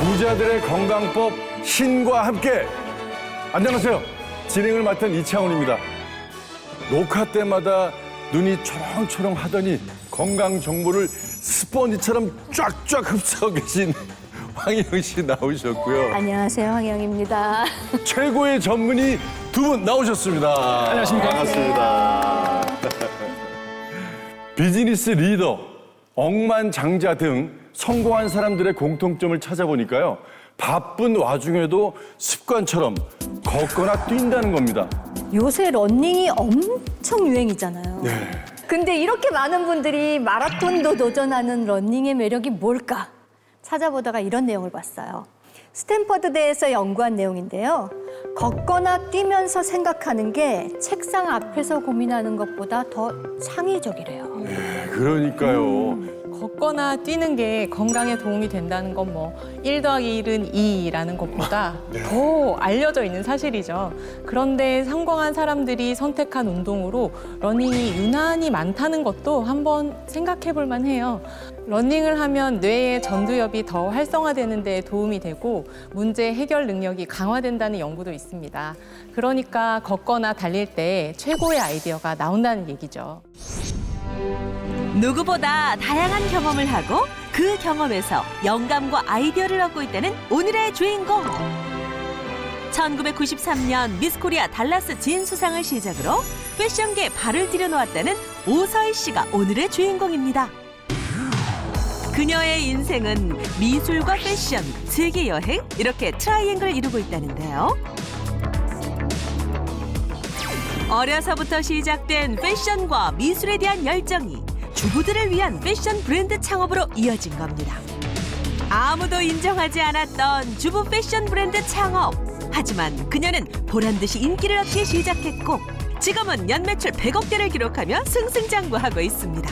부자들의 건강법 신과 함께. 안녕하세요. 진행을 맡은 이창훈입니다. 녹화 때마다 눈이 초롱초롱 하더니 건강 정보를 스펀지처럼 쫙쫙 흡수하고 계신 황희영 씨 나오셨고요. 안녕하세요, 황희영입니다. 최고의 전문의 두 분 나오셨습니다. 안녕하십니까. 반갑습니다. 비즈니스 리더, 억만장자 등 성공한 사람들의 공통점을 찾아보니까요. 바쁜 와중에도 습관처럼 걷거나 뛴다는 겁니다. 요새 러닝이 엄청 유행이잖아요. 네. 근데 이렇게 많은 분들이 마라톤도 도전하는 러닝의 매력이 뭘까? 찾아보다가 이런 내용을 봤어요. 스탠퍼드대에서 연구한 내용인데요. 걷거나 뛰면서 생각하는 게 책상 앞에서 고민하는 것보다 더 창의적이래요. 네, 그러니까요. 걷거나 뛰는 게 건강에 도움이 된다는 건 뭐 1 더하기 1은 2라는 것보다 더 알려져 있는 사실이죠. 그런데 성공한 사람들이 선택한 운동으로 러닝이 유난히 많다는 것도 한번 생각해 볼 만해요. 러닝을 하면 뇌의 전두엽이 더 활성화되는 데 도움이 되고 문제 해결 능력이 강화된다는 연구도 있습니다. 그러니까 걷거나 달릴 때 최고의 아이디어가 나온다는 얘기죠. 누구보다 다양한 경험을 하고 그 경험에서 영감과 아이디어를 얻고 있다는 오늘의 주인공. 1993년 미스코리아 달라스 진수상을 시작으로 패션계에 발을 들여놓았다는 오서희 씨가 오늘의 주인공입니다. 그녀의 인생은 미술과 패션, 세계 여행 이렇게 트라이앵글을 이루고 있다는데요. 어려서부터 시작된 패션과 미술에 대한 열정이 주부들을 위한 패션 브랜드 창업으로 이어진 겁니다. 아무도 인정하지 않았던 주부 패션 브랜드 창업. 하지만 그녀는 보란듯이 인기를 얻기 시작했고 지금은 연매출 100억대를 기록하며 승승장구하고 있습니다.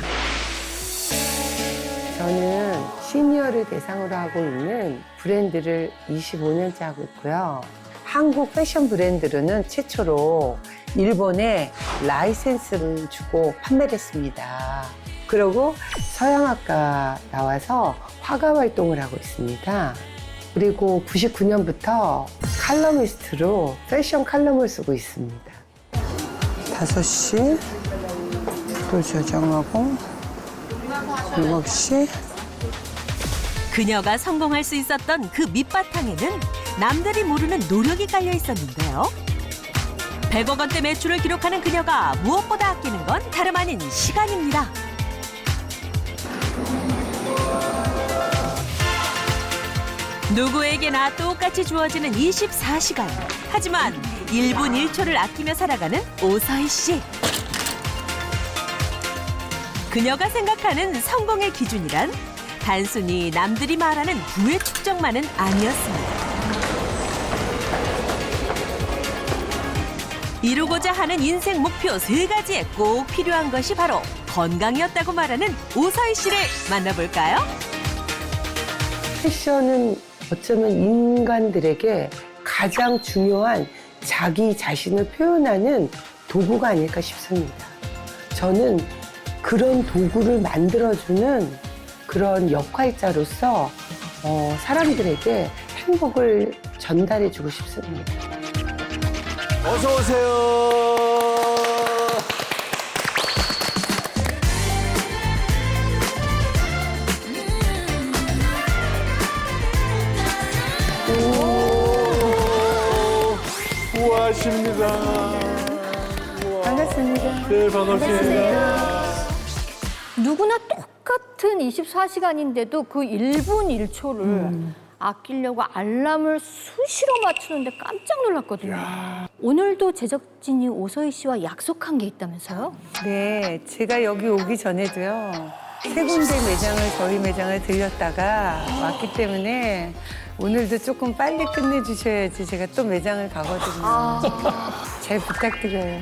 저는 시니어를 대상으로 하고 있는 브랜드를 25년째 하고 있고요. 한국 패션 브랜드로는 최초로 일본에 라이센스를 주고 판매를 했습니다. 그리고 서양학과 나와서 화가 활동을 하고 있습니다. 그리고 99년부터 칼럼니스트로 패션 칼럼을 쓰고 있습니다. 5시 또 저장하고 7시. 그녀가 성공할 수 있었던 그 밑바탕에는 남들이 모르는 노력이 깔려 있었는데요. 100억 원대 매출을 기록하는 그녀가 무엇보다 아끼는 건 다름 아닌 시간입니다. 누구에게나 똑같이 주어지는 24시간. 하지만 1분 1초를 아끼며 살아가는 오서희 씨. 그녀가 생각하는 성공의 기준이란 단순히 남들이 말하는 부의 축적만은 아니었습니다. 이루고자 하는 인생 목표 3가지에 꼭 필요한 것이 바로 건강이었다고 말하는 오서희 씨를 만나볼까요? 패션은 어쩌면 인간들에게 가장 중요한 자기 자신을 표현하는 도구가 아닐까 싶습니다. 저는 그런 도구를 만들어주는 그런 역할자로서 사람들에게 행복을 전달해주고 싶습니다. 어서 오세요. 우아하십니다. 반갑습니다. 네, 반갑습니다. 누구나 똑같은 24시간인데도 그 1분 1초를 아끼려고 알람을 수시로 맞추는데 깜짝 놀랐거든요. 오늘도 제작진이 오서희 씨와 약속한 게 있다면서요? 네, 제가 여기 오기 전에도요. 3군데 매장을 저희 매장을 들렸다가 왔기 때문에 오늘도 조금 빨리 끝내주셔야지 제가 또 매장을 가거든요. 잘 부탁드려요.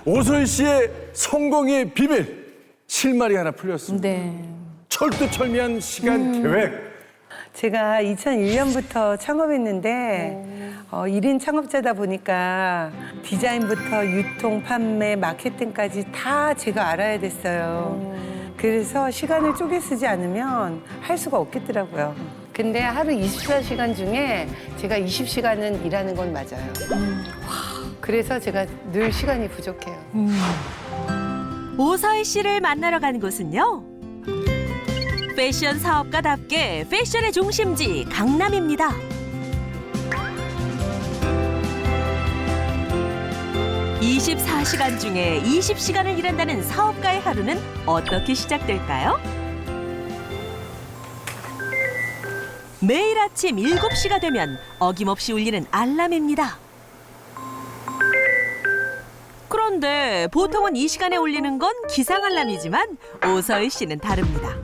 오서희 씨의 성공의 비밀 실마리 하나 풀렸습니다. 네. 철두철미한 시간 계획. 제가 2001년부터 창업했는데 1인 창업자다 보니까 디자인부터 유통, 판매, 마케팅까지 다 제가 알아야 됐어요. 그래서 시간을 쪼개 쓰지 않으면 할 수가 없겠더라고요. 근데 하루 24시간 중에 제가 20시간은 일하는 건 맞아요. 그래서 제가 늘 시간이 부족해요. 오서희 씨를 만나러 간 곳은요. 패션 사업가답게 패션의 중심지 강남입니다. (24시간) 중에 20시간을 일한다는 사업가의 하루는 어떻게 시작될까요? 매일 아침 7시가 되면 어김없이 울리는 알람입니다. 그런데 보통은 이 시간에 울리는 건 기상 알람이지만 오서희 씨는 다릅니다.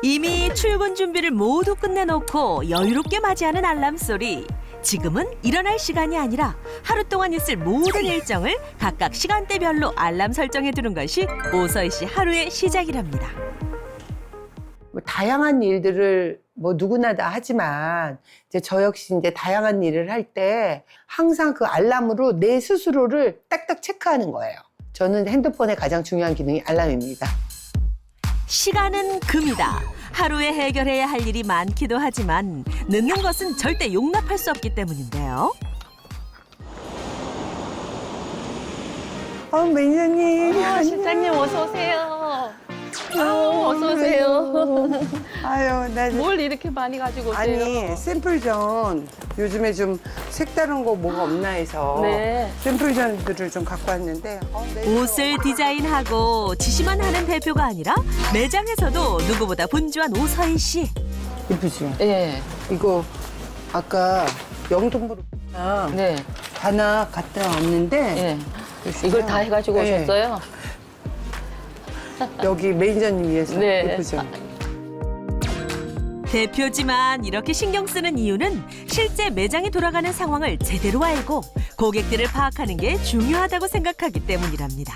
이미 출근 준비를 모두 끝내놓고 여유롭게 맞이하는 알람 소리. 지금은 일어날 시간이 아니라 하루 동안 있을 모든 일정을 각각 시간대별로 알람 설정해 두는 것이 오서희 씨 하루의 시작이랍니다. 뭐 다양한 일들을 뭐 누구나 다 하지만 이제 저 역시 이제 다양한 일을 할 때 항상 그 알람으로 내 스스로를 딱딱 체크하는 거예요. 저는 핸드폰의 가장 중요한 기능이 알람입니다. 시간은 금이다. 하루에 해결해야 할 일이 많기도 하지만 늦는 것은 절대 용납할 수 없기 때문인데요. 매니저님. 실장님 어서 오세요. 어서 오세요. 아유, 나 뭘 이렇게 많이 가지고 오세요? 아니 샘플전 요즘에 좀 색다른 거 뭐가 없나 해서 네. 샘플전들을 좀 갖고 왔는데 옷을 디자인하고 지시만 하는 대표가 아니라 매장에서도 누구보다 분주한 오서희 씨. 이쁘지? 네. 이거 아까 영등포로 네. 하나 갖다 왔는데 네. 이걸 다 해가지고 네. 오셨어요? 여기 매니저님 위해서 네. 예쁘죠? 대표지만 이렇게 신경 쓰는 이유는 실제 매장이 돌아가는 상황을 제대로 알고 고객들을 파악하는 게 중요하다고 생각하기 때문이랍니다.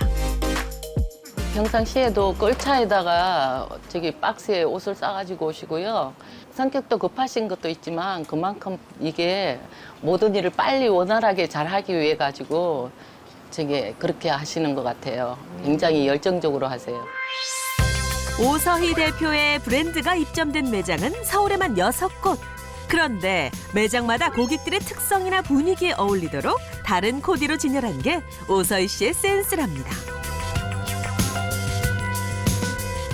평상시에도 끌차에다가 저기 박스에 옷을 싸가지고 오시고요. 성격도 급하신 것도 있지만 그만큼 이게 모든 일을 빨리 원활하게 잘 하기 위해 가지고 저게 그렇게 하시는 것 같아요. 굉장히 열정적으로 하세요. 오서희 대표의 브랜드가 입점된 매장은 서울에만 6곳. 그런데 매장마다 고객들의 특성이나 분위기에 어울리도록 다른 코디로 진열한 게 오서희 씨의 센스랍니다.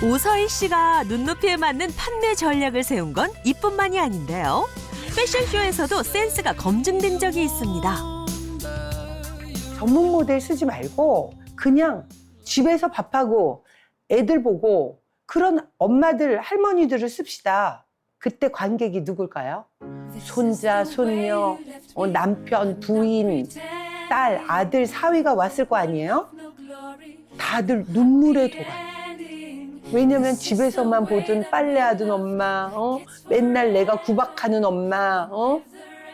오서희 씨가 눈높이에 맞는 판매 전략을 세운 건 이뿐만이 아닌데요. 패션쇼에서도 센스가 검증된 적이 있습니다. 전문 모델 쓰지 말고 그냥 집에서 밥하고 애들 보고 그런 엄마들, 할머니들을 씁시다. 그때 관객이 누굴까요? 손자, 손녀, 남편, 부인, 딸, 아들, 사위가 왔을 거 아니에요? 다들 눈물의 도가니. 왜냐면 집에서만 보던 빨래하던 엄마, 맨날 내가 구박하는 엄마,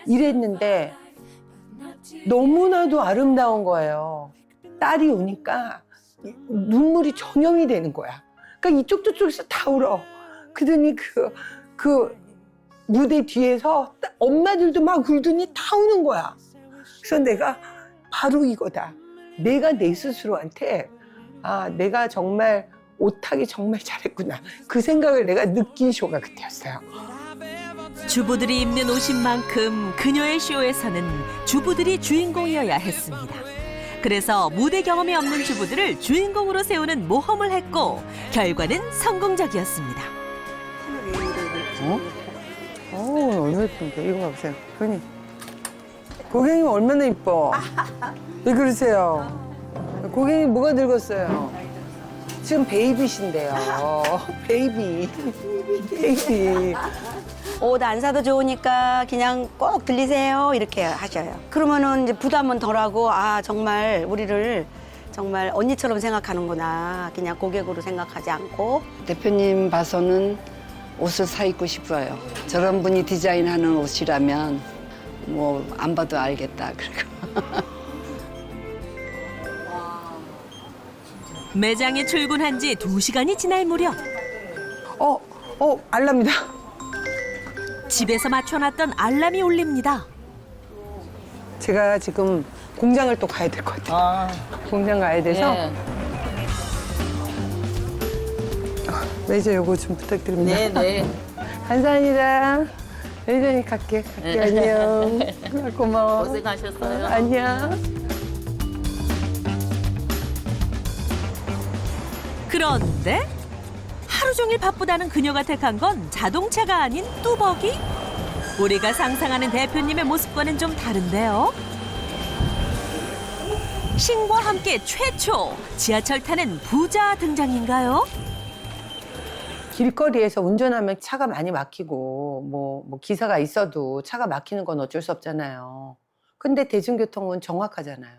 이랬는데 너무나도 아름다운 거예요. 딸이 오니까 눈물이 전염이 되는 거야. 그러니까 이쪽 저쪽에서 다 울어. 그러더니 그 무대 뒤에서 엄마들도 막 울더니 다 우는 거야. 그래서 내가 바로 이거다. 내가 내 스스로한테 내가 정말 옷하기 정말 잘했구나. 그 생각을 내가 느낀 쇼가 그때였어요. 주부들이 입는 옷인 만큼 그녀의 쇼에서는 주부들이 주인공이어야 했습니다. 그래서 무대 경험이 없는 주부들을 주인공으로 세우는 모험을 했고 결과는 성공적이었습니다. 얼마나 이쁜데. 이거 봐보세요. 그러니 고객님 얼마나 이뻐. 왜 그러세요? 고객님 뭐가 늙었어요? 지금 베이비신데요. 베이비. 옷 안 사도 좋으니까 그냥 꼭 들리세요 이렇게 하셔요. 그러면은 이제 부담은 덜하고 정말 우리를 정말 언니처럼 생각하는구나. 그냥 고객으로 생각하지 않고. 대표님 봐서는 옷을 사 입고 싶어요. 저런 분이 디자인하는 옷이라면 뭐 안 봐도 알겠다. 그리고 매장에 출근한 지 2시간이 지날 무렵 알람이다. 집에서 맞춰놨던 알람이 울립니다. 제가 지금 공장을 또 가야 될 것 같아요. 공장 가야 돼서. 네. 매니저 요거 좀 부탁드립니다. 네. 감사합니다. 매니저님 갈게. 안녕. 고마워. 고생하셨어요. 안녕. 그런데 하루 종일 바쁘다는 그녀가 택한 건 자동차가 아닌 뚜벅이? 우리가 상상하는 대표님의 모습과는 좀 다른데요. 신과 함께 최초 지하철 타는 부자 등장인가요? 길거리에서 운전하면 차가 많이 막히고 뭐 기사가 있어도 차가 막히는 건 어쩔 수 없잖아요. 근데 대중교통은 정확하잖아요.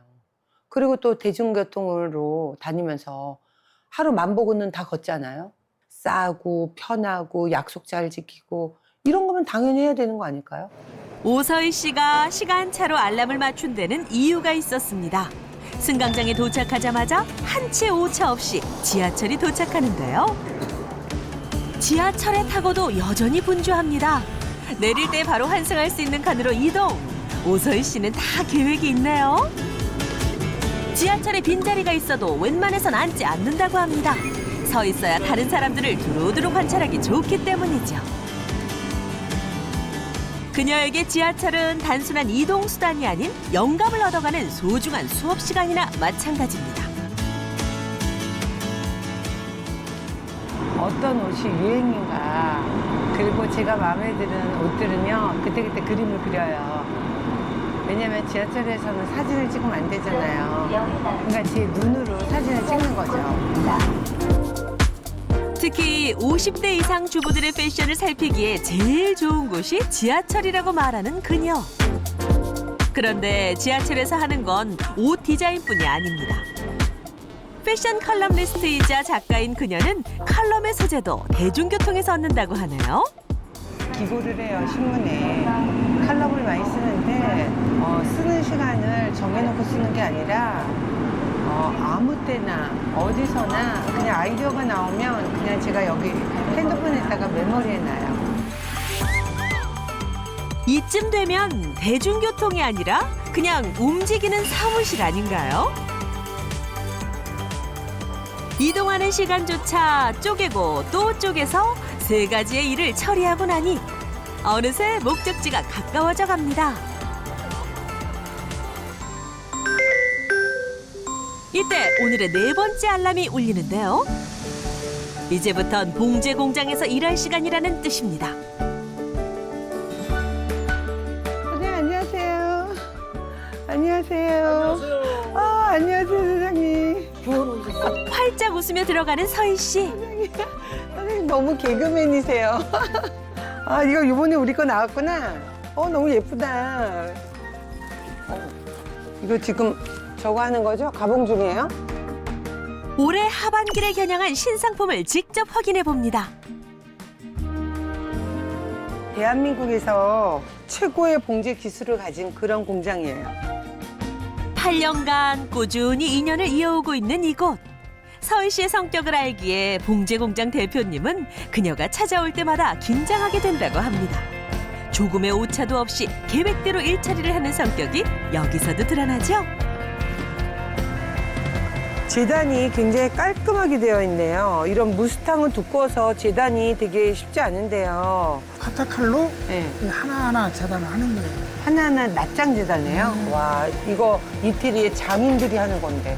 그리고 또 대중교통으로 다니면서 하루 만보고는 다 걷잖아요. 싸고 편하고 약속 잘 지키고 이런 거면 당연히 해야 되는 거 아닐까요? 오서희 씨가 시간차로 알람을 맞춘 데는 이유가 있었습니다. 승강장에 도착하자마자 한 채 오차 없이 지하철이 도착하는데요. 지하철에 타고도 여전히 분주합니다. 내릴 때 바로 환승할 수 있는 칸으로 이동. 오서희 씨는 다 계획이 있네요. 지하철에 빈자리가 있어도 웬만해선 앉지 않는다고 합니다. 서 있어야 다른 사람들을 두루두루 관찰하기 좋기 때문이죠. 그녀에게 지하철은 단순한 이동수단이 아닌 영감을 얻어가는 소중한 수업시간이나 마찬가지입니다. 어떤 옷이 유행인가 그리고 제가 마음에 드는 옷들은요 그때그때 그림을 그려요. 왜냐면 지하철에서는 사진을 찍으면 안 되잖아요. 그러니까 제 눈으로 사진을 찍는 거죠. 특히 50대 이상 주부들의 패션을 살피기에 제일 좋은 곳이 지하철이라고 말하는 그녀. 그런데 지하철에서 하는 건 옷 디자인뿐이 아닙니다. 패션 컬럼리스트이자 작가인 그녀는 컬럼의 소재도 대중교통에서 얻는다고 하네요. 기고를 해요, 신문에. 칼럼을 많이 쓰는데 쓰는 시간을 정해놓고 쓰는 게 아니라 아무 때나 어디서나 그냥 아이디어가 나오면 그냥 제가 여기 핸드폰에다가 메모리에 놔요. 이쯤 되면 대중교통이 아니라 그냥 움직이는 사무실 아닌가요? 이동하는 시간조차 쪼개고 또 쪼개서 3가지의 일을 처리하고 나니 어느새 목적지가 가까워져 갑니다. 이때 오늘의 4번째 알람이 울리는데요. 이제부턴 봉제 공장에서 일할 시간이라는 뜻입니다. 네, 안녕하세요. 안녕하세요. 안녕하세요, 사장님. 활짝 웃으며 들어가는 서희 씨. 선생님 너무 개그맨이세요. 이거 이번에 우리 거 나왔구나. 너무 예쁘다. 이거 지금 저거 하는 거죠? 가봉 중이에요? 올해 하반기를 겨냥한 신상품을 직접 확인해 봅니다. 대한민국에서 최고의 봉제 기술을 가진 그런 공장이에요. 8년간 꾸준히 인연을 이어오고 있는 이곳. 서희 씨의 성격을 알기에 봉제 공장 대표님은 그녀가 찾아올 때마다 긴장하게 된다고 합니다. 조금의 오차도 없이 계획대로 일처리를 하는 성격이 여기서도 드러나죠. 재단이 굉장히 깔끔하게 되어 있네요. 이런 무스탕은 두꺼워서 재단이 되게 쉽지 않은데요. 카타칼로 네. 하나하나 재단을 하는 거예요. 하나하나 낱장 재단이에요. 와, 이거 이태리의 장인들이 하는 건데.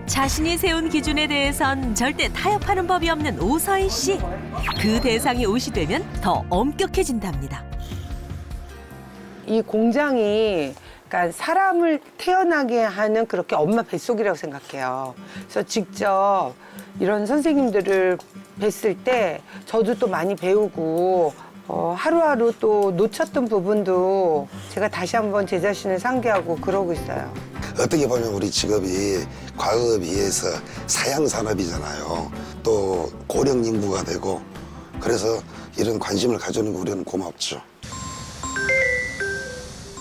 자신이 세운 기준에 대해선 절대 타협하는 법이 없는 오서희 씨. 그 대상이 옷이 되면 더 엄격해진답니다. 이 공장이 그러니까 사람을 태어나게 하는 그렇게 엄마 뱃속이라고 생각해요. 그래서 직접 이런 선생님들을 뵀을 때 저도 또 많이 배우고 하루하루 또 놓쳤던 부분도 제가 다시 한번 제 자신을 상기하고 그러고 있어요. 어떻게 보면 우리 직업이 과거에 비해서 사양 산업이잖아요. 또 고령 인구가 되고 그래서 이런 관심을 가져오는 거 우리는 고맙죠.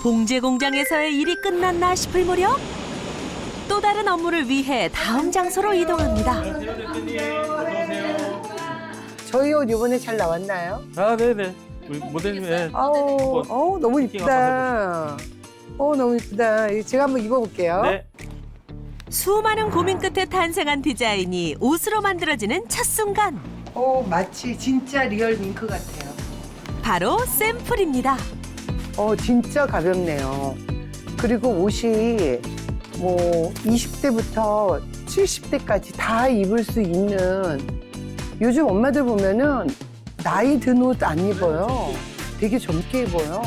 봉제 공장에서의 일이 끝났나 싶을 무렵 또 다른 업무를 위해 다음 장소로 이동합니다. 저희 옷 이번에 잘 나왔나요? 네네. 모델님, 예. 너무 이쁘다. 너무 이쁘다. 이거 제가 한번 입어볼게요. 네. 수많은 고민 끝에 탄생한 디자인이 옷으로 만들어지는 첫 순간. 마치 진짜 리얼 밍크 같아요. 바로 샘플입니다. 진짜 가볍네요. 그리고 옷이 뭐 20대부터 70대까지 다 입을 수 있는, 요즘 엄마들 보면은 나이 든 옷 안 입어요. 되게 젊게 입어요.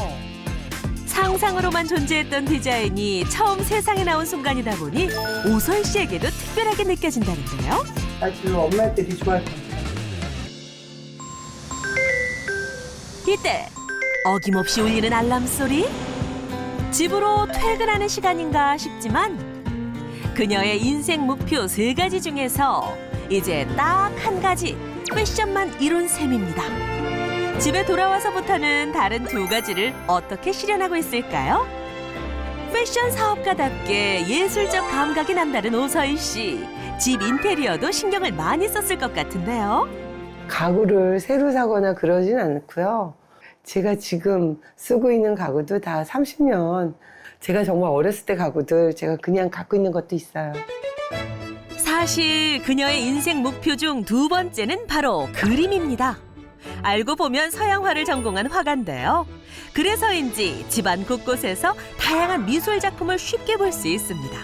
상상으로만 존재했던 디자인이 처음 세상에 나온 순간이다 보니 오서희 씨에게도 특별하게 느껴진다는데요. 아주 엄마들이 좋아할 것 같아요. 이때 어김없이 울리는 알람 소리? 집으로 퇴근하는 시간인가 싶지만 그녀의 인생 목표 3가지 중에서 이제 딱 한 가지 패션만 이룬 셈입니다. 집에 돌아와서부터는 다른 2가지를 어떻게 실현하고 있을까요? 패션 사업가답게 예술적 감각이 남다른 오서희 씨. 집 인테리어도 신경을 많이 썼을 것 같은데요. 가구를 새로 사거나 그러진 않고요. 제가 지금 쓰고 있는 가구도 다 30년, 제가 정말 어렸을 때 가구들 제가 그냥 갖고 있는 것도 있어요. 사실 그녀의 인생 목표 중 2번째는 바로 그림입니다. 알고 보면 서양화를 전공한 화가인데요. 그래서인지 집안 곳곳에서 다양한 미술 작품을 쉽게 볼 수 있습니다.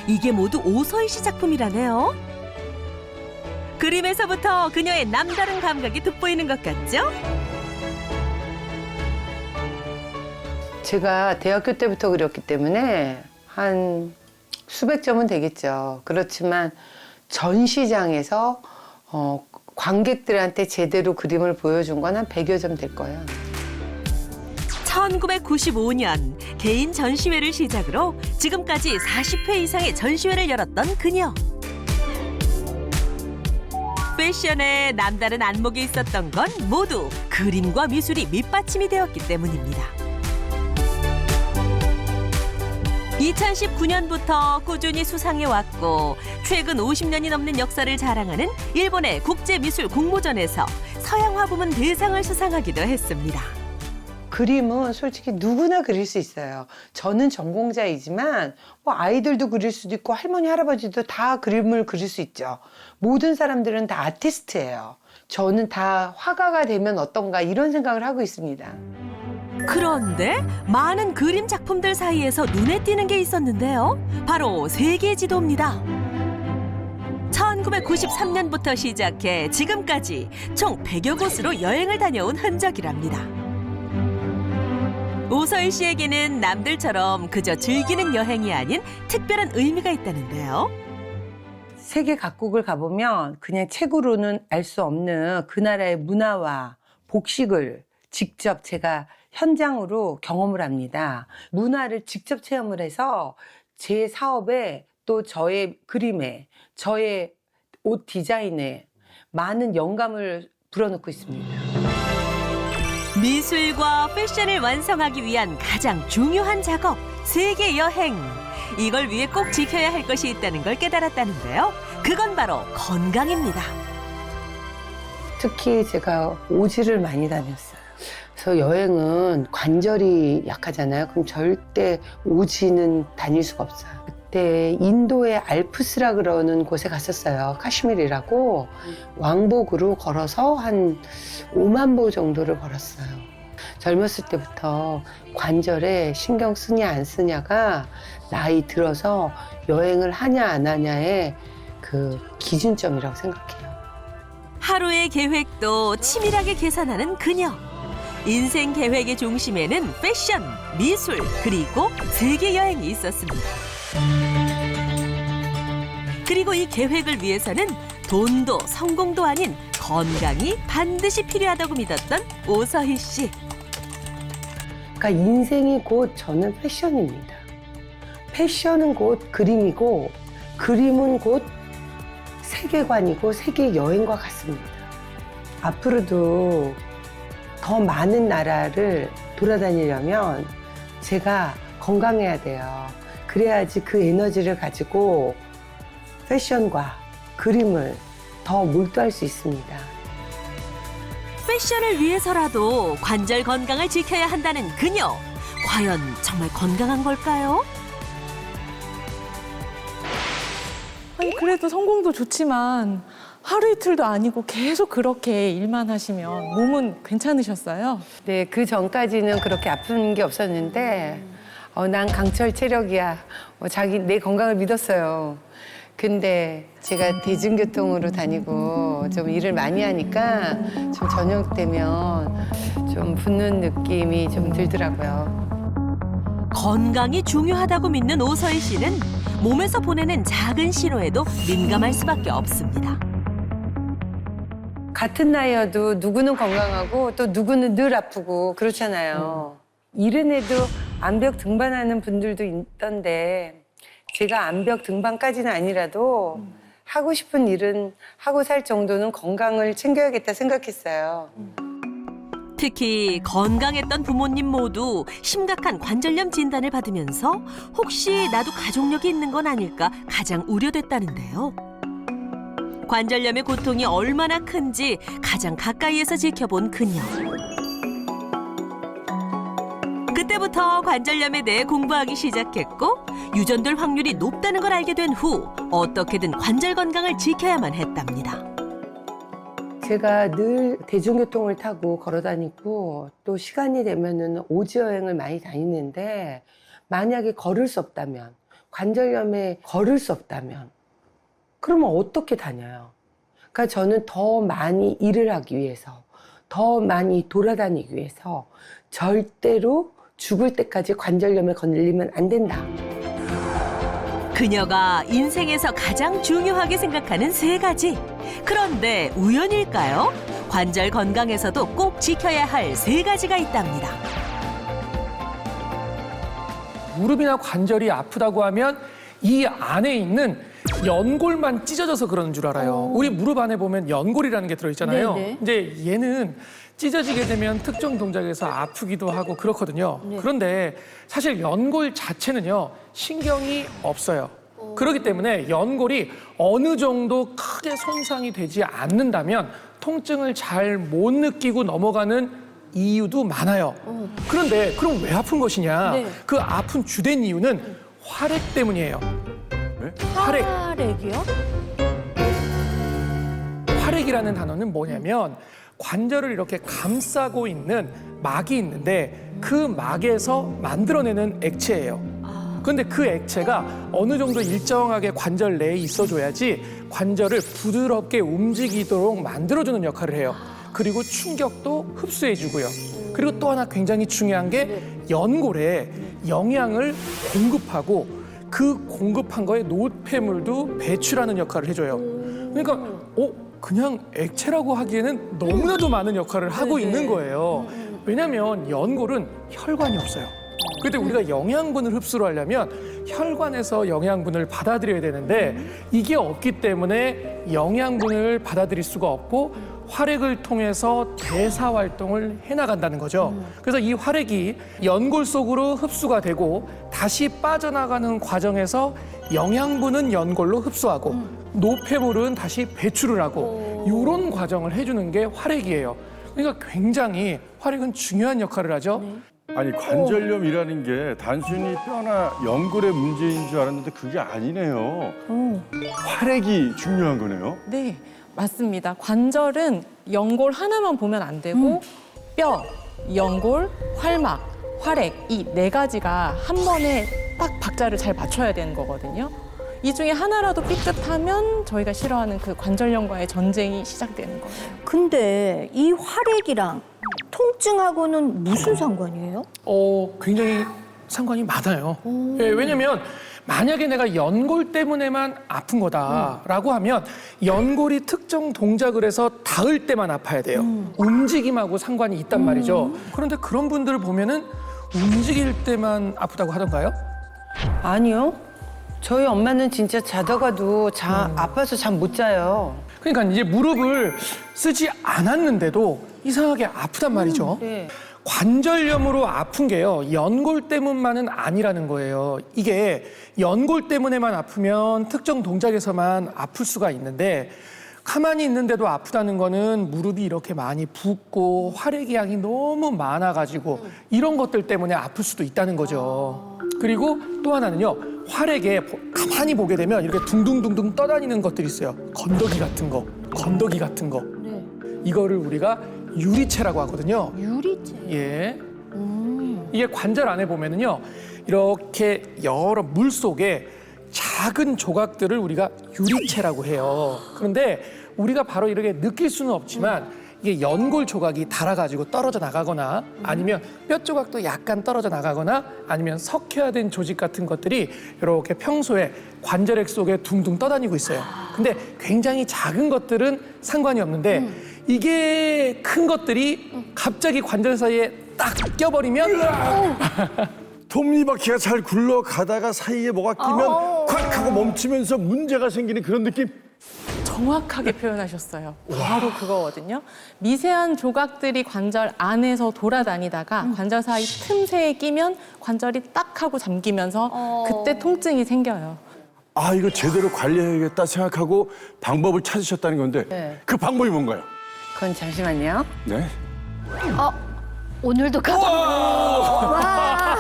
이게 모두 오서희 씨 작품이라네요. 그림에서부터 그녀의 남다른 감각이 돋보이는 것 같죠? 제가 대학교 때부터 그렸기 때문에 한 수백 점은 되겠죠. 그렇지만 전시장에서 관객들한테 제대로 그림을 보여준 건 한 100여 점 될 거예요. 1995년 개인 전시회를 시작으로 지금까지 40회 이상의 전시회를 열었던 그녀. 패션에 남다른 안목이 있었던 건 모두 그림과 미술이 밑받침이 되었기 때문입니다. 2019년부터 꾸준히 수상해왔고 최근 50년이 넘는 역사를 자랑하는 일본의 국제미술 공모전에서 서양화 부문 대상을 수상하기도 했습니다. 그림은 솔직히 누구나 그릴 수 있어요. 저는 전공자이지만 뭐 아이들도 그릴 수도 있고 할머니, 할아버지도 다 그림을 그릴 수 있죠. 모든 사람들은 다 아티스트예요. 저는 다 화가가 되면 어떤가 이런 생각을 하고 있습니다. 그런데 많은 그림 작품들 사이에서 눈에 띄는 게 있었는데요. 바로 세계 지도입니다. 1993년부터 시작해 지금까지 총 100여 곳으로 여행을 다녀온 흔적이랍니다. 오서희 씨에게는 남들처럼 그저 즐기는 여행이 아닌 특별한 의미가 있다는데요. 세계 각국을 가보면 그냥 책으로는 알 수 없는 그 나라의 문화와 복식을 직접 제가 현장으로 경험을 합니다. 문화를 직접 체험을 해서 제 사업에 또 저의 그림에 저의 옷 디자인에 많은 영감을 불어넣고 있습니다. 미술과 패션을 완성하기 위한 가장 중요한 작업, 세계 여행. 이걸 위해 꼭 지켜야 할 것이 있다는 걸 깨달았다는데요. 그건 바로 건강입니다. 특히 제가 오지를 많이 다녔어요. 그래서 여행은 관절이 약하잖아요. 그럼 절대 오지는 다닐 수가 없어요. 그때 인도의 알프스라 그러는 곳에 갔었어요. 카슈미르라고. 왕복으로 걸어서 한 5만 보 정도를 걸었어요. 젊었을 때부터 관절에 신경 쓰냐 안 쓰냐가 나이 들어서 여행을 하냐 안 하냐의 그 기준점이라고 생각해요. 하루의 계획도 치밀하게 계산하는 그녀. 인생 계획의 중심에는 패션, 미술, 그리고 세계 여행이 있었습니다. 그리고 이 계획을 위해서는 돈도 성공도 아닌 건강이 반드시 필요하다고 믿었던 오서희 씨. 그러니까 인생이 곧 저는 패션입니다. 패션은 곧 그림이고 그림은 곧 세계관이고 세계 여행과 같습니다. 앞으로도 더 많은 나라를 돌아다니려면 제가 건강해야 돼요. 그래야지 그 에너지를 가지고 패션과 그림을 더 몰두할 수 있습니다. 패션을 위해서라도 관절 건강을 지켜야 한다는 그녀. 과연 정말 건강한 걸까요? 아니 그래도 성공도 좋지만 하루 이틀도 아니고 계속 그렇게 일만 하시면 몸은 괜찮으셨어요? 네, 그 전까지는 그렇게 아픈 게 없었는데 난 강철 체력이야. 내 건강을 믿었어요. 근데 제가 대중교통으로 다니고 좀 일을 많이 하니까 좀 저녁 되면 좀 붓는 느낌이 좀 들더라고요. 건강이 중요하다고 믿는 오서희 씨는 몸에서 보내는 작은 신호에도 민감할 수밖에 없습니다. 같은 나이여도 누구는 건강하고 또 누구는 늘 아프고 그렇잖아요. 이른 애도 암벽 등반하는 분들도 있던데 제가 암벽 등반까지는 아니라도 하고 싶은 일은 하고 살 정도는 건강을 챙겨야겠다 생각했어요. 특히 건강했던 부모님 모두 심각한 관절염 진단을 받으면서 혹시 나도 가족력이 있는 건 아닐까 가장 우려됐다는데요. 관절염의 고통이 얼마나 큰지 가장 가까이에서 지켜본 그녀. 그때부터 관절염에 대해 공부하기 시작했고 유전될 확률이 높다는 걸 알게 된 후 어떻게든 관절 건강을 지켜야만 했답니다. 제가 늘 대중교통을 타고 걸어 다니고 또 시간이 되면은 오지 여행을 많이 다니는데 만약에 걸을 수 없다면 관절염에 걸을 수 없다면 그러면 어떻게 다녀요? 그러니까 저는 더 많이 일을 하기 위해서 더 많이 돌아다니기 위해서 절대로 죽을 때까지 관절염에 걸리면 안 된다. 그녀가 인생에서 가장 중요하게 생각하는 3가지. 그런데 우연일까요? 관절 건강에서도 꼭 지켜야 할 3가지가 있답니다. 무릎이나 관절이 아프다고 하면 이 안에 있는 연골만 찢어져서 그러는 줄 알아요. 우리 무릎 안에 보면 연골이라는 게 들어있잖아요. 네네. 근데 얘는 찢어지게 되면 특정 동작에서 아프기도 하고 그렇거든요. 그런데 사실 연골 자체는요, 신경이 없어요. 그렇기 때문에 연골이 어느 정도 크게 손상이 되지 않는다면 통증을 잘 못 느끼고 넘어가는 이유도 많아요. 그런데 그럼 왜 아픈 것이냐? 네. 그 아픈 주된 이유는 활액 때문이에요. 활액. 활액이요? 활액이라는 단어는 뭐냐면 관절을 이렇게 감싸고 있는 막이 있는데 그 막에서 만들어내는 액체예요. 그런데 그 액체가 어느 정도 일정하게 관절 내에 있어줘야지 관절을 부드럽게 움직이도록 만들어주는 역할을 해요. 그리고 충격도 흡수해주고요. 그리고 또 하나 굉장히 중요한 게 연골에 영양을 공급하고 그 공급한 거에 노폐물도 배출하는 역할을 해줘요. 그러니까 그냥 액체라고 하기에는 너무나도 많은 역할을 하고 있는 거예요. 왜냐하면 연골은 혈관이 없어요. 그때 우리가 영양분을 흡수를 하려면 혈관에서 영양분을 받아들여야 되는데 이게 없기 때문에 영양분을 받아들일 수가 없고 활액을 통해서 대사 활동을 해나간다는 거죠. 그래서 이 활액이 연골 속으로 흡수가 되고 다시 빠져나가는 과정에서 영양분은 연골로 흡수하고 노폐물은 다시 배출을 하고 이런 과정을 해주는 게 활액이에요. 그러니까 굉장히 활액은 중요한 역할을 하죠. 아니 관절염이라는 게 단순히 뼈나 연골의 문제인 줄 알았는데 그게 아니네요. 활액이 중요한 거네요. 네, 맞습니다. 관절은 연골 하나만 보면 안 되고 뼈, 연골, 활막, 활액 이 4가지가 한 번에 딱 박자를 잘 맞춰야 되는 거거든요. 이 중에 하나라도 삐끗하면 저희가 싫어하는 그 관절염과의 전쟁이 시작되는 거예요. 근데 이 활액이랑 통증하고는 무슨 상관이에요? 굉장히 상관이 많아요. 예, 왜냐면 만약에 내가 연골 때문에만 아픈 거다라고 하면 연골이 특정 동작을 해서 닿을 때만 아파야 돼요. 움직임하고 상관이 있단 말이죠. 그런데 그런 분들을 보면은 움직일 때만 아프다고 하던가요? 아니요. 저희 엄마는 진짜 자다가도 아파서 잠 못 자요. 그러니까 이제 무릎을 쓰지 않았는데도 이상하게 아프단 말이죠. 네. 관절염으로 아픈 게요, 연골 때문만은 아니라는 거예요. 이게 연골 때문에만 아프면 특정 동작에서만 아플 수가 있는데 가만히 있는데도 아프다는 거는 무릎이 이렇게 많이 붓고 활액의 양이 너무 많아가지고 이런 것들 때문에 아플 수도 있다는 거죠. 그리고 또 하나는요. 활에게 가만히 보게 되면 이렇게 둥둥둥둥 떠다니는 것들이 있어요. 건더기 같은 거. 이거를 우리가 유리체라고 하거든요. 유리체. 예. 이게 관절 안에 보면은요. 이렇게 여러 물 속에 작은 조각들을 우리가 유리체라고 해요. 그런데 우리가 바로 이렇게 느낄 수는 없지만 이게 연골 조각이 닳아가지고 떨어져 나가거나 아니면 뼈 조각도 약간 떨어져 나가거나 아니면 석회화 된 조직 같은 것들이 이렇게 평소에 관절액 속에 둥둥 떠다니고 있어요. 근데 굉장히 작은 것들은 상관이 없는데 이게 큰 것들이 갑자기 관절 사이에 딱 껴버리면 톱니바퀴가 잘 굴러가다가 사이에 뭐가 끼면 콱 하고 멈추면서 문제가 생기는 그런 느낌? 정확하게 표현하셨어요. 바로 그거거든요. 미세한 조각들이 관절 안에서 돌아다니다가 관절 사이 틈새에 끼면 관절이 딱 하고 잠기면서 그때 통증이 생겨요. 아, 이거 제대로 관리해야겠다 생각하고 방법을 찾으셨다는 건데 그 방법이 뭔가요? 그건 잠시만요. 네. 오늘도 가방. 와.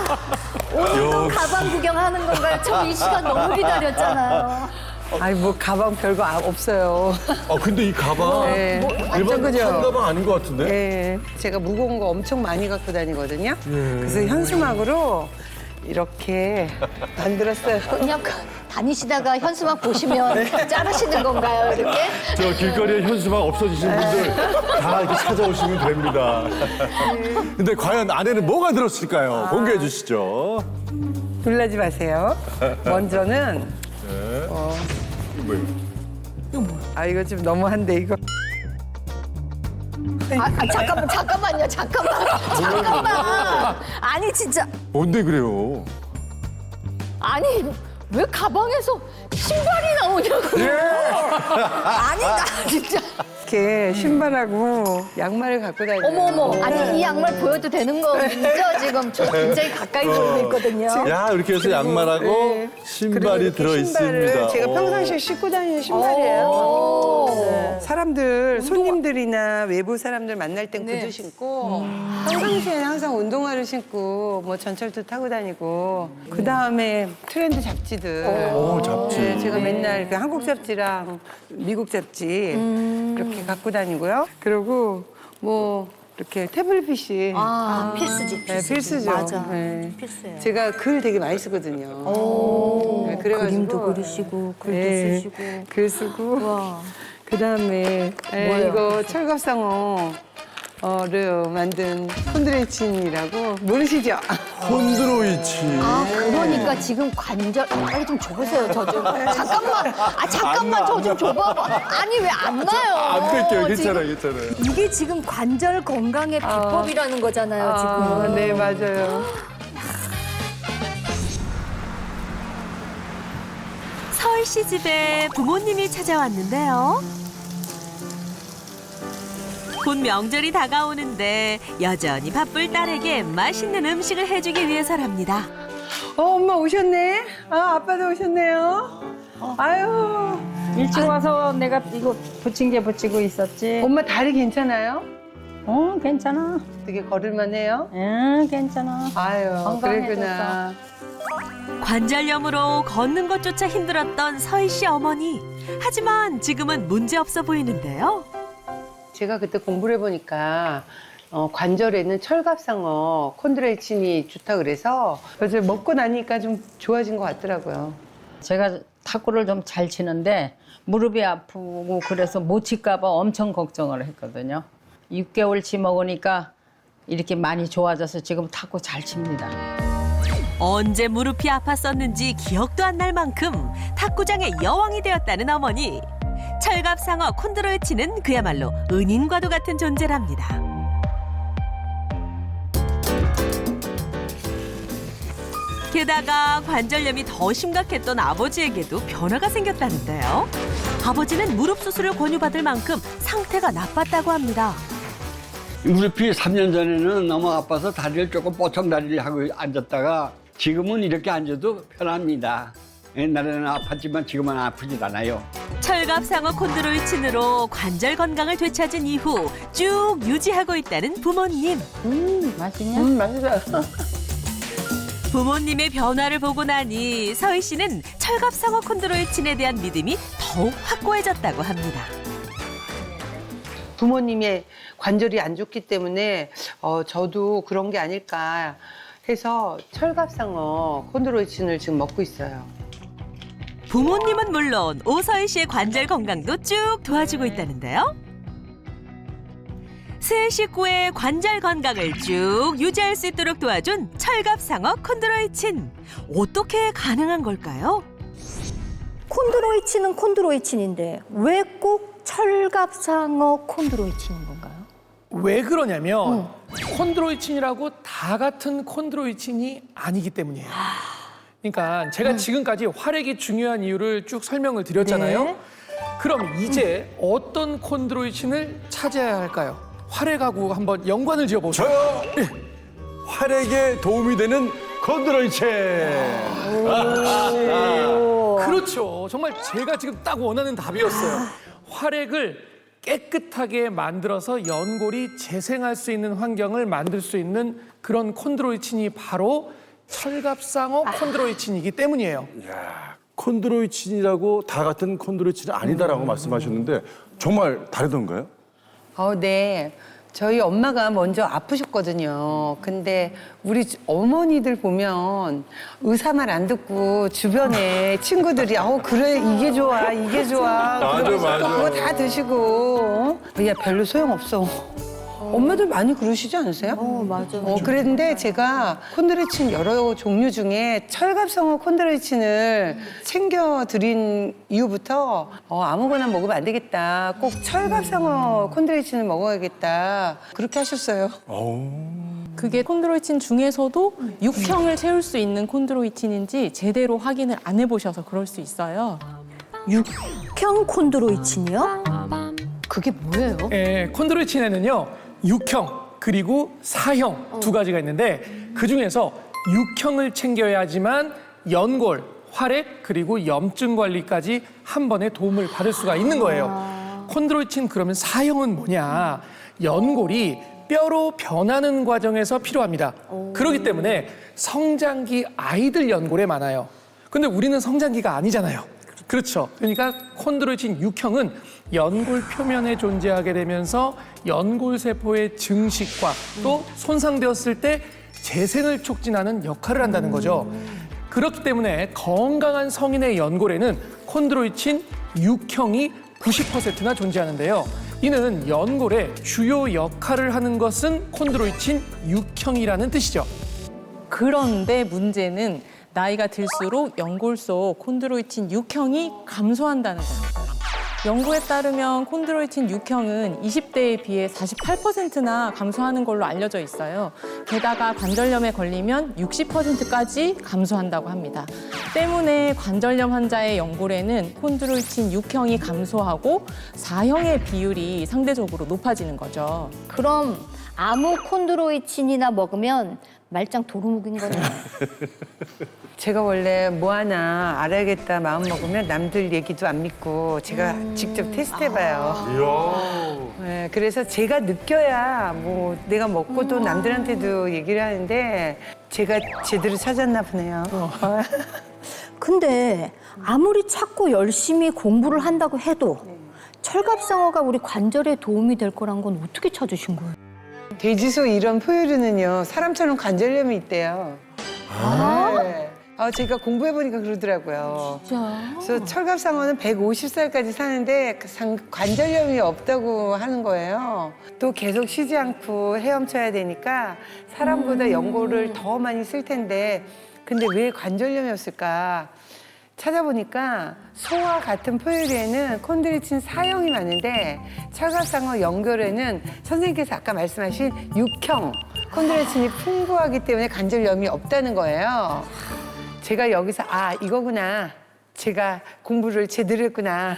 오늘도 역시. 가방 구경하는 건가요? 저 이 시간 너무 기다렸잖아요. 아니 뭐 가방 별거 없어요. 근데 이 가방 네. 일반 그죠? 산 가방 아닌 것 같은데? 네. 제가 무거운 거 엄청 많이 갖고 다니거든요. 그래서 현수막으로 이렇게 만들었어요. 그냥 다니시다가 현수막 보시면 자르시는 건가요, 이렇게? 저 길거리에 현수막 없어지신 분들 다 이렇게 찾아오시면 됩니다. 근데 과연 안에는 뭐가 들었을까요? 공개해 주시죠. 놀라지 마세요. 먼저는 뭐예요? 이거 좀 너무한데 이거. 잠깐만요. 아니, 진짜. 뭔데 그래요? 아니, 왜 가방에서 신발이 나오냐고. 아니, 나 진짜. 이렇게 신발하고 양말을 갖고 다녀요. 어머. 아니, 이 양말 보여도 되는 거죠? 지금 저 굉장히 가까이 보이고 있거든요. 야, 이렇게 해서 양말하고 네. 신발이 그리고 이렇게 들어 신발을 있습니다. 제가 평상시에 신고 다니는 신발이에요. 네. 사람들, 손님들이나 외부 사람들 만날 땐 구두 신고 평상시에는 항상 운동화를 신고 뭐 전철도 타고 다니고 그 다음에 트렌드 잡지들. 잡지. 네, 제가 맨날 그 한국 잡지랑 미국 잡지 이렇게 갖고 다니고요. 그리고 뭐 이렇게 태블릿 PC. 필수지. 네, 필수죠. 맞아. 네. 필수예요. 제가 글 되게 많이 쓰거든요. 네, 그래가지고 그림도 그리시고, 글도 네, 쓰시고. 글 쓰고. 와. 그다음에 이거 철갑상어를 만든 콘드레친이라고 모르시죠? 콘드로이치. 그러니까 지금 관절 빨리 좀 줘보세요. 저 좀. 잠깐만 저 좀 줘봐봐. 아니 왜 안 나요? 안 뺄게요. 지금 괜찮아요. 이게 지금 관절 건강의 비법이라는 거잖아요. 지금. 네, 맞아요. 서희 씨 집에 부모님이 찾아왔는데요. 곧 명절이 다가오는데 여전히 바쁠 딸에게 맛있는 음식을 해주기 위해서랍니다. 엄마 오셨네. 아빠도 오셨네요. 아유. 일찍 와서 내가 이거 부침개 붙이고 있었지. 엄마 다리 괜찮아요? 괜찮아. 되게 걸을만해요? 응, 괜찮아. 아유, 건강해졌어. 그랬구나. 관절염으로 걷는 것조차 힘들었던 서희 씨 어머니. 하지만 지금은 문제 없어 보이는데요. 제가 그때 공부를 해보니까 관절에는 철갑상어, 콘드레친이 좋다 그래서 그래서 먹고 나니까 좀 좋아진 것 같더라고요. 제가 탁구를 좀 잘 치는데 무릎이 아프고 그래서 못 칠까 봐 엄청 걱정을 했거든요. 6개월치 먹으니까 이렇게 많이 좋아져서 지금 탁구 잘 칩니다. 언제 무릎이 아팠었는지 기억도 안 날 만큼 탁구장의 여왕이 되었다는 어머니. 철갑상어 콘드로이치는 그야말로 은인과도 같은 존재랍니다. 게다가 관절염이 더 심각했던 아버지에게도 변화가 생겼다는데요. 아버지는 무릎 수술을 권유받을 만큼 상태가 나빴다고 합니다. 무릎이 3년 전에는 너무 아파서 다리를 조금 뻗쳐다리를 하고 앉았다가 지금은 이렇게 앉아도 편합니다. 옛날에는 아팠지만 지금은 아프지 않아요. 철갑상어 콘드로이친으로 관절 건강을 되찾은 이후 쭉 유지하고 있다는 부모님. 맛있냐? 맛있어요. 부모님의 변화를 보고 나니 서희 씨는 철갑상어 콘드로이친에 대한 믿음이 더욱 확고해졌다고 합니다. 부모님의 관절이 안 좋기 때문에 저도 그런 게 아닐까 해서 철갑상어 콘드로이친을 지금 먹고 있어요. 부모님은 물론 오서희 씨의 관절 건강도 쭉 도와주고 있다는데요. 세 식구의 관절 건강을 쭉 유지할 수 있도록 도와준 철갑상어 콘드로이친. 어떻게 가능한 걸까요? 콘드로이친은 콘드로이친인데 왜 꼭 철갑상어 콘드로이친인 건가요? 왜 그러냐면 콘드로이친이라고 다 같은 콘드로이친이 아니기 때문이에요. 그러니까 제가 지금까지 활액이 중요한 이유를 쭉 설명을 드렸잖아요. 네. 그럼 이제 어떤 콘드로이친을 찾아야 할까요? 활액하고 한번 연관을 지어보세요. 저요. 활액에 도움이 되는 콘드로이친. 그렇죠. 정말 제가 지금 딱 원하는 답이었어요. 활액을 깨끗하게 만들어서 연골이 재생할 수 있는 환경을 만들 수 있는 그런 콘드로이친이 바로 철갑상어 콘드로이친이기 때문이에요. 야, 콘드로이친이라고 다 같은 콘드로이친은 아니다라고 말씀하셨는데 정말 다르던가요? 네. 저희 엄마가 먼저 아프셨거든요. 근데 우리 어머니들 보면 의사 말 안 듣고 주변에 친구들이 그래 이게 좋아 이게 좋아 맞아. 그거 다 드시고 야 별로 소용없어. 엄마들 많이 그러시지 않으세요? 맞아. 그랬는데 제가 콘드로이친 여러 종류 중에 철갑상어 콘드로이친을 챙겨드린 이후부터 아무거나 먹으면 안 되겠다. 꼭 철갑상어 콘드로이친을 먹어야겠다. 그렇게 하셨어요. 그게 콘드로이친 중에서도 육형을 채울 수 있는 콘드로이친인지 제대로 확인을 안 해보셔서 그럴 수 있어요. 육형 콘드로이친이요? 그게 뭐예요? 콘드로이친에는요 6형 그리고 4형 두 가지가 있는데 그중에서 6형을 챙겨야지만 연골, 활액 그리고 염증 관리까지 한 번에 도움을 받을 수가 있는 거예요. 콘드로이친 그러면 4형은 뭐냐? 연골이 뼈로 변하는 과정에서 필요합니다. 그렇기 때문에 성장기 아이들 연골에 많아요. 근데 우리는 성장기가 아니잖아요. 그렇죠. 그러니까 콘드로이친 6형은 연골 표면에 존재하게 되면서 연골 세포의 증식과 또 손상되었을 때 재생을 촉진하는 역할을 한다는 거죠. 그렇기 때문에 건강한 성인의 연골에는 콘드로이친 6형이 90%나 존재하는데요. 이는 연골의 주요 역할을 하는 것은 콘드로이친 6형이라는 뜻이죠. 그런데 문제는 나이가 들수록 연골 속 콘드로이친 6형이 감소한다는 겁니다. 연구에 따르면 콘드로이친 6형은 20대에 비해 48%나 감소하는 걸로 알려져 있어요. 게다가 관절염에 걸리면 60%까지 감소한다고 합니다. 때문에 관절염 환자의 연골에는 콘드로이친 6형이 감소하고 4형의 비율이 상대적으로 높아지는 거죠. 그럼 아무 콘드로이친이나 먹으면 말짱 도루묵인 거네요. 제가 원래 뭐 하나 알아야겠다 마음 먹으면 남들 얘기도 안 믿고 제가 직접 테스트해봐요. 네, 그래서 제가 느껴야 뭐 내가 먹고 또 남들한테도 얘기를 하는데 제가 제대로 찾았나 보네요. 근데 아무리 찾고 열심히 공부를 한다고 해도 철갑상어가 우리 관절에 도움이 될 거란 건 어떻게 찾으신 거예요? 돼지소 이런 포유류는요 사람처럼 관절염이 있대요. 네. 제가 공부해보니까 그러더라고요. 진짜? 그래서 철갑상어는 150살까지 사는데 관절염이 없다고 하는 거예요. 또 계속 쉬지 않고 헤엄쳐야 되니까 사람보다 연골을 더 많이 쓸 텐데 근데 왜 관절염이 없을까? 찾아보니까 소와 같은 포유류에는 콘드로이친 4형이 많은데 철갑상어 연골에는 선생님께서 아까 말씀하신 6형 콘드로이친이 풍부하기 때문에 관절염이 없다는 거예요. 제가 여기서 이거구나. 제가 공부를 제대로 했구나.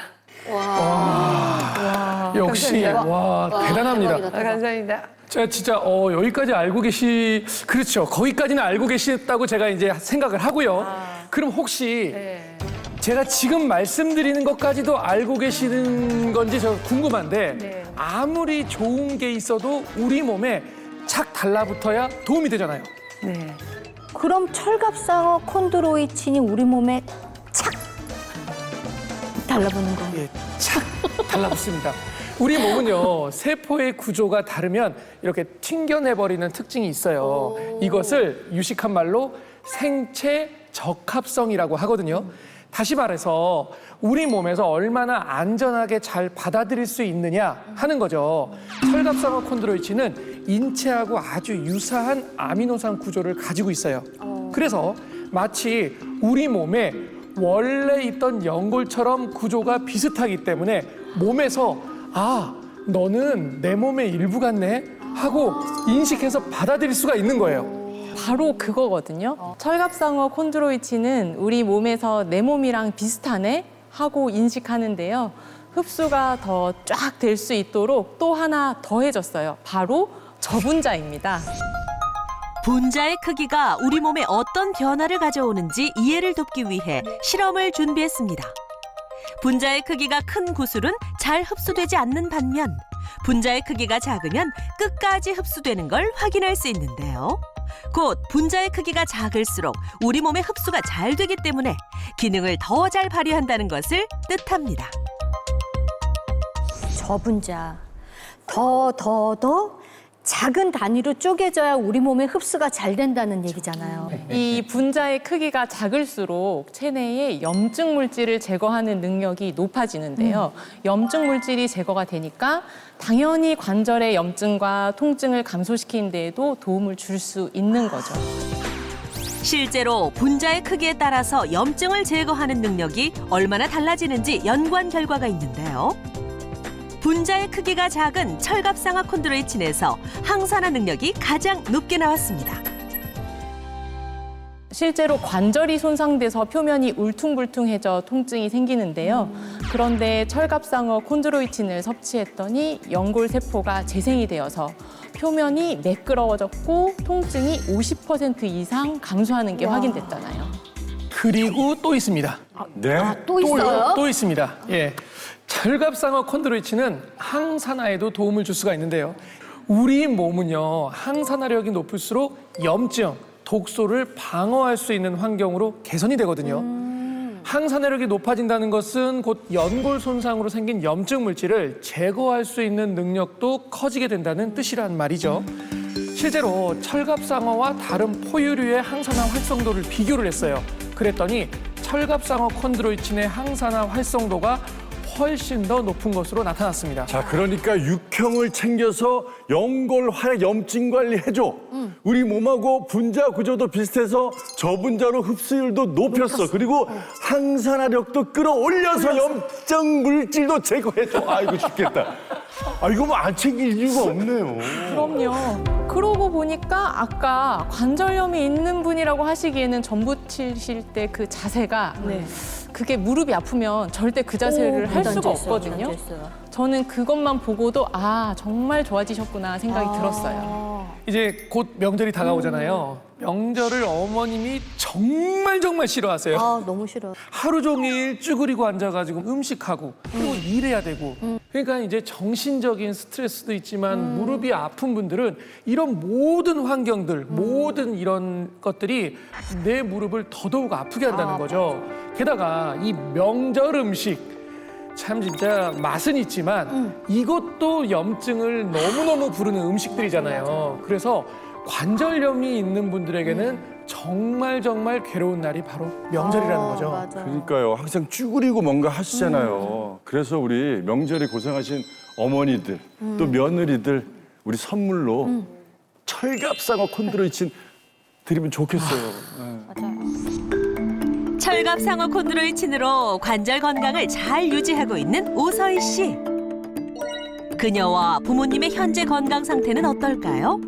와, 역시 대단합니다. 감사합니다. 제가 진짜 여기까지 알고 그렇죠. 거기까지는 알고 계시다고 제가 이제 생각을 하고요. 그럼 혹시 제가 지금 말씀드리는 것까지도 알고 계시는 건지 저 궁금한데 아무리 좋은 게 있어도 우리 몸에 착 달라붙어야 도움이 되잖아요. 네. 그럼 철갑상어 콘드로이친이 우리 몸에 착 달라붙는 거예요. 예, 착 달라붙습니다. 우리 몸은요, 세포의 구조가 다르면 이렇게 튕겨내버리는 특징이 있어요. 이것을 유식한 말로 생체 적합성이라고 하거든요. 다시 말해서 우리 몸에서 얼마나 안전하게 잘 받아들일 수 있느냐 하는 거죠. 철갑상어 콘드로이친은 인체하고 아주 유사한 아미노산 구조를 가지고 있어요. 그래서 마치 우리 몸에 원래 있던 연골처럼 구조가 비슷하기 때문에 몸에서 아, 너는 내 몸의 일부 같네 하고 인식해서 받아들일 수가 있는 거예요. 바로 그거거든요. 철갑상어 콘드로이친은 우리 몸에서 내 몸이랑 비슷하네 하고 인식하는데요. 흡수가 더 쫙 될 수 있도록 또 하나 더해졌어요. 바로 저분자입니다. 분자의 크기가 우리 몸에 어떤 변화를 가져오는지 이해를 돕기 위해 실험을 준비했습니다. 분자의 크기가 큰 구슬은 잘 흡수되지 않는 반면 분자의 크기가 작으면 끝까지 흡수되는 걸 확인할 수 있는데요. 곧 분자의 크기가 작을수록 우리 몸의 흡수가 잘 되기 때문에 기능을 더 잘 발휘한다는 것을 뜻합니다. 저분자. 더 작은 단위로 쪼개져야 우리 몸의 흡수가 잘 된다는 얘기잖아요. 이 분자의 크기가 작을수록 체내의 염증 물질을 제거하는 능력이 높아지는데요. 염증 물질이 제거가 되니까 당연히 관절의 염증과 통증을 감소시키는 데에도 도움을 줄 수 있는 거죠. 실제로 분자의 크기에 따라서 염증을 제거하는 능력이 얼마나 달라지는지 연구한 결과가 있는데요. 분자의 크기가 작은 철갑상어 콘드로이친에서 항산화 능력이 가장 높게 나왔습니다. 실제로 관절이 손상돼서 표면이 울퉁불퉁해져 통증이 생기는데요. 그런데 철갑상어 콘드로이친을 섭취했더니 연골 세포가 재생이 되어서 표면이 매끄러워졌고 통증이 50% 이상 감소하는 게 확인됐잖아요. 그리고 또 있습니다. 네? 또 있어요? 또 있습니다. 예. 철갑상어 콘드로이친은 항산화에도 도움을 줄 수가 있는데요. 우리 몸은요, 항산화력이 높을수록 염증, 독소를 방어할 수 있는 환경으로 개선이 되거든요. 항산화력이 높아진다는 것은 곧 연골 손상으로 생긴 염증 물질을 제거할 수 있는 능력도 커지게 된다는 뜻이란 말이죠. 실제로 철갑상어와 다른 포유류의 항산화 활성도를 비교를 했어요. 그랬더니 철갑상어 콘드로이친의 항산화 활성도가 훨씬 더 높은 것으로 나타났습니다. 자, 그러니까 육형을 챙겨서 연골 활액 염증 관리해줘. 우리 몸하고 분자 구조도 비슷해서 저분자로 흡수율도 높였어. 그리고 항산화력도 끌어올려서 염증 물질도 제거해줘. 아이고 죽겠다. 아, 이거 뭐 안 챙길 이유가 없네요. 그럼요. 그러고 보니까 아까 관절염이 있는 분이라고 하시기에는 전부 치실 때 그 자세가 그게 무릎이 아프면 절대 그 자세를 할 수가 없거든요. 저는 그것만 보고도 아, 정말 좋아지셨구나 생각이 들었어요. 이제 곧 명절이 다가오잖아요. 명절을 어머님이 정말 싫어하세요. 아, 너무 싫어. 하루 종일 쭈그리고 앉아가지고 음식하고 그리고 일해야 되고 그러니까 이제 정신적인 스트레스도 있지만 무릎이 아픈 분들은 이런 모든 환경들 모든 이런 것들이 내 무릎을 더더욱 아프게 한다는 거죠. 게다가 이 명절 음식 참 진짜 맛은 있지만 이것도 염증을 너무너무 부르는 음식들이잖아요. 그래서 관절염이 있는 분들에게는 정말 괴로운 날이 바로 명절이라는 거죠. 맞아. 그러니까요. 항상 쭈그리고 뭔가 하시잖아요. 그래서 우리 명절에 고생하신 어머니들, 또 며느리들 우리 선물로 철갑상어 콘드로이친 드리면 좋겠어요. 철갑상어 콘드로이친으로 관절 건강을 잘 유지하고 있는 오서희 씨. 그녀와 부모님의 현재 건강 상태는 어떨까요?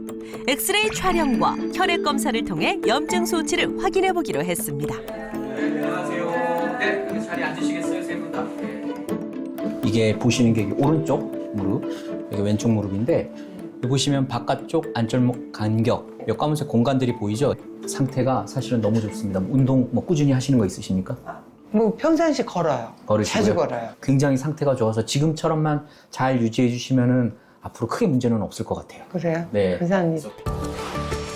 엑스레이 촬영과 혈액 검사를 통해 염증 수치를 확인해 보기로 했습니다. 안녕하세요. 네, 여기 자리에 앉으시겠어요, 세 분 다? 이게 보시는 게 오른쪽 무릎, 여기 왼쪽 무릎인데 여기 보시면 바깥쪽 안절목 간격, 몇 공간들이 보이죠? 상태가 사실은 너무 좋습니다. 운동 꾸준히 하시는 거 있으십니까? 뭐 평상시 걸어요. 걸으시고요? 자주 걸어요. 굉장히 상태가 좋아서 지금처럼만 잘 유지해 주시면은 앞으로 크게 문제는 없을 것 같아요. 그래요? 네. 감사합니다.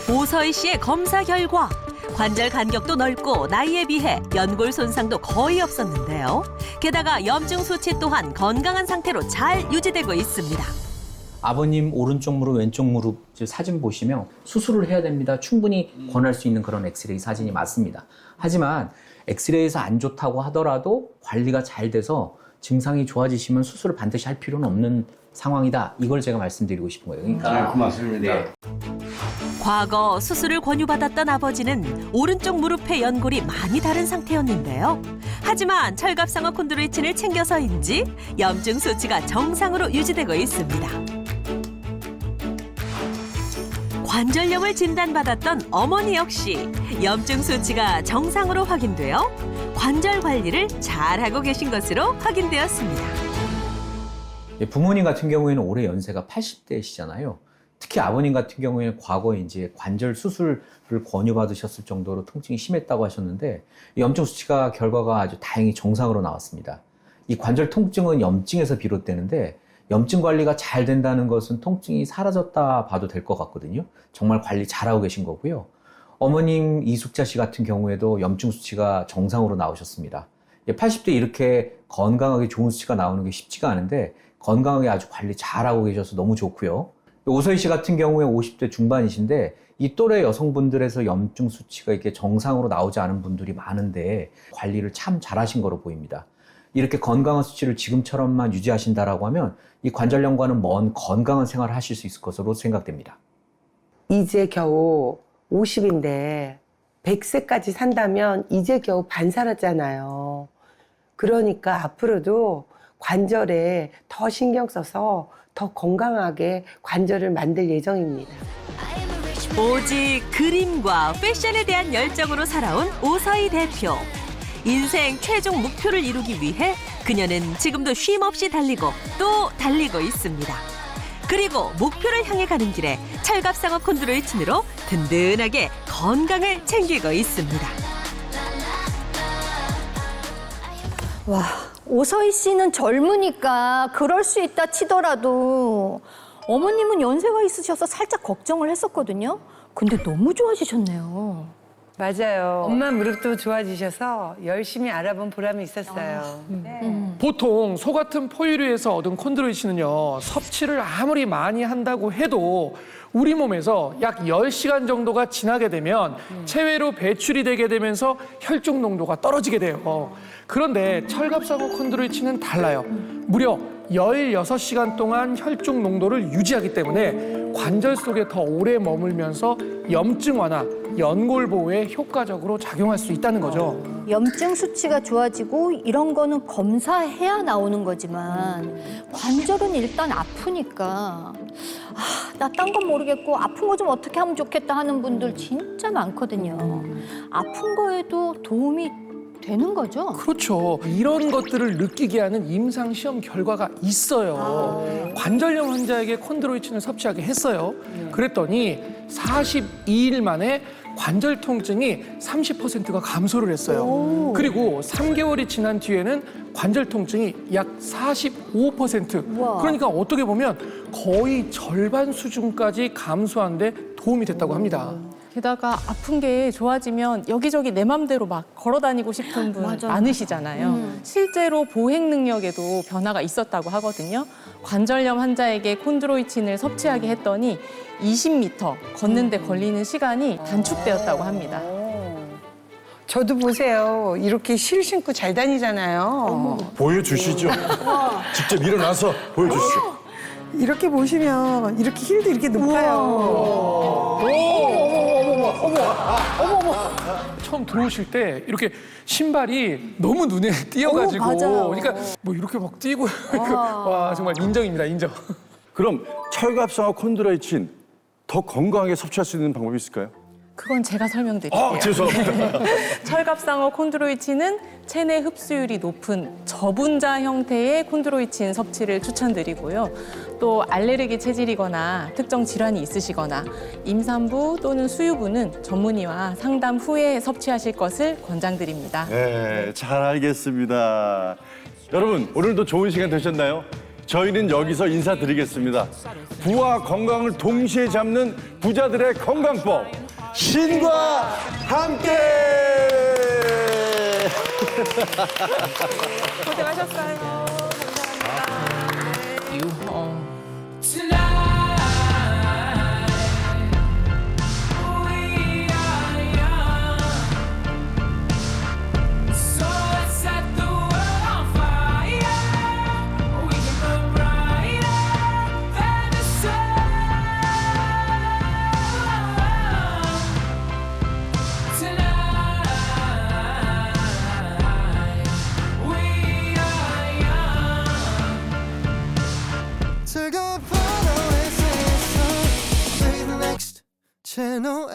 오서희 씨의 검사 결과 관절 간격도 넓고 나이에 비해 연골 손상도 거의 없었는데요. 게다가 염증 수치 또한 건강한 상태로 잘 유지되고 있습니다. 아버님 오른쪽 무릎, 왼쪽 무릎 사진 보시면 수술을 해야 됩니다. 충분히 권할 수 있는 그런 엑스레이 사진이 맞습니다. 하지만 엑스레이에서 안 좋다고 하더라도 관리가 잘 돼서 증상이 좋아지시면 수술을 반드시 할 필요는 없는 상황이다. 이걸 제가 말씀드리고 싶은 거예요. 그러니까 고맙습니다. 네. 과거 수술을 권유받았던 아버지는 오른쪽 무릎의 연골이 많이 다른 상태였는데요. 하지만 철갑상어 콘드로이친을 챙겨서인지 염증 수치가 정상으로 유지되고 있습니다. 관절염을 진단받았던 어머니 역시 염증 수치가 정상으로 확인되어 관절 관리를 잘하고 계신 것으로 확인되었습니다. 부모님 같은 경우에는 올해 연세가 80대시잖아요. 특히 아버님 같은 경우에는 과거에 이제 관절 수술을 권유받으셨을 정도로 통증이 심했다고 하셨는데 염증 수치가 결과가 아주 다행히 정상으로 나왔습니다. 이 관절 통증은 염증에서 비롯되는데 염증 관리가 잘 된다는 것은 통증이 사라졌다 봐도 될 것 같거든요. 정말 관리 잘하고 계신 거고요. 어머님 이숙자 씨 같은 경우에도 염증 수치가 정상으로 나오셨습니다. 80대 이렇게 건강하게 좋은 수치가 나오는 게 쉽지가 않은데 건강하게 아주 관리 잘하고 계셔서 너무 좋고요. 오서희 씨 같은 경우에 50대 중반이신데 이 또래 여성분들에서 염증 수치가 이렇게 정상으로 나오지 않은 분들이 많은데 관리를 참 잘하신 거로 보입니다. 이렇게 건강한 수치를 지금처럼만 유지하신다라고 하면 이 관절염과는 먼 건강한 생활을 하실 수 있을 것으로 생각됩니다. 이제 겨우 50인데 100세까지 산다면 이제 겨우 반 살았잖아요. 그러니까 앞으로도 관절에 더 신경 써서 더 건강하게 관절을 만들 예정입니다. 오직 그림과 패션에 대한 열정으로 살아온 오서희 대표. 인생 최종 목표를 이루기 위해 그녀는 지금도 쉼없이 달리고 또 달리고 있습니다. 그리고 목표를 향해 가는 길에 철갑상어 콘드로이친으로 든든하게 건강을 챙기고 있습니다. 와, 오서희 씨는 젊으니까 그럴 수 있다 치더라도 어머님은 연세가 있으셔서 살짝 걱정을 했었거든요. 근데 너무 좋아지셨네요. 맞아요. 엄마 무릎도 좋아지셔서 열심히 알아본 보람이 있었어요. 보통 소 같은 포유류에서 얻은 콘드로이친은요, 섭취를 아무리 많이 한다고 해도 우리 몸에서 약 10시간 정도가 지나게 되면 체외로 배출이 되게 되면서 혈중 농도가 떨어지게 돼요. 그런데 철갑상어 콘드로이친은 달라요. 무려 16시간 동안 혈중 농도를 유지하기 때문에 관절 속에 더 오래 머물면서 염증 완화, 연골 보호에 효과적으로 작용할 수 있다는 거죠. 염증 수치가 좋아지고 이런 거는 검사해야 나오는 거지만 관절은 일단 아프니까 나 딴 건 모르겠고 아픈 거 좀 어떻게 하면 좋겠다 하는 분들 진짜 많거든요. 아픈 거에도 도움이 되는 거죠? 그렇죠. 이런 것들을 느끼게 하는 임상 시험 결과가 있어요. 관절염 환자에게 콘드로이친을 섭취하게 했어요. 그랬더니 42일 만에 관절 통증이 30%가 감소를 했어요. 그리고 3개월이 지난 뒤에는 관절 통증이 약 45%. 우와. 그러니까 어떻게 보면 거의 절반 수준까지 감소한 데 도움이 됐다고 합니다. 게다가 아픈 게 좋아지면 여기저기 내 맘대로 막 걸어 다니고 싶은 분 맞아요. 많으시잖아요. 실제로 보행 능력에도 변화가 있었다고 하거든요. 관절염 환자에게 콘드로이친을 섭취하게 했더니 20m 걷는데 걸리는 시간이 단축되었다고 합니다. 저도 보세요. 이렇게 실 신고 잘 다니잖아요. 보여주시죠. 직접 일어나서 보여주시죠. 이렇게 보시면 이렇게 힐도 이렇게 높아요. 처음 들어오실 때 이렇게 신발이 너무 눈에 띄어가지고 맞아요. 그러니까 뭐 이렇게 막 뛰고 와 정말 인정입니다, 인정. 그럼 철갑상어 콘드로이친 더 건강하게 섭취할 수 있는 방법이 있을까요? 그건 제가 설명드릴게요. 죄송합니다. 철갑상어 콘드로이친은 체내 흡수율이 높은 저분자 형태의 콘드로이친 섭취를 추천드리고요. 또 알레르기 체질이거나 특정 질환이 있으시거나 임산부 또는 수유부는 전문의와 상담 후에 섭취하실 것을 권장드립니다. 네, 잘 알겠습니다. 여러분, 오늘도 좋은 시간 되셨나요? 저희는 여기서 인사드리겠습니다. 부와 건강을 동시에 잡는 부자들의 건강법. 신과 함께. 고생하셨어요. 즐거운 밤 오아시스 Play the next channel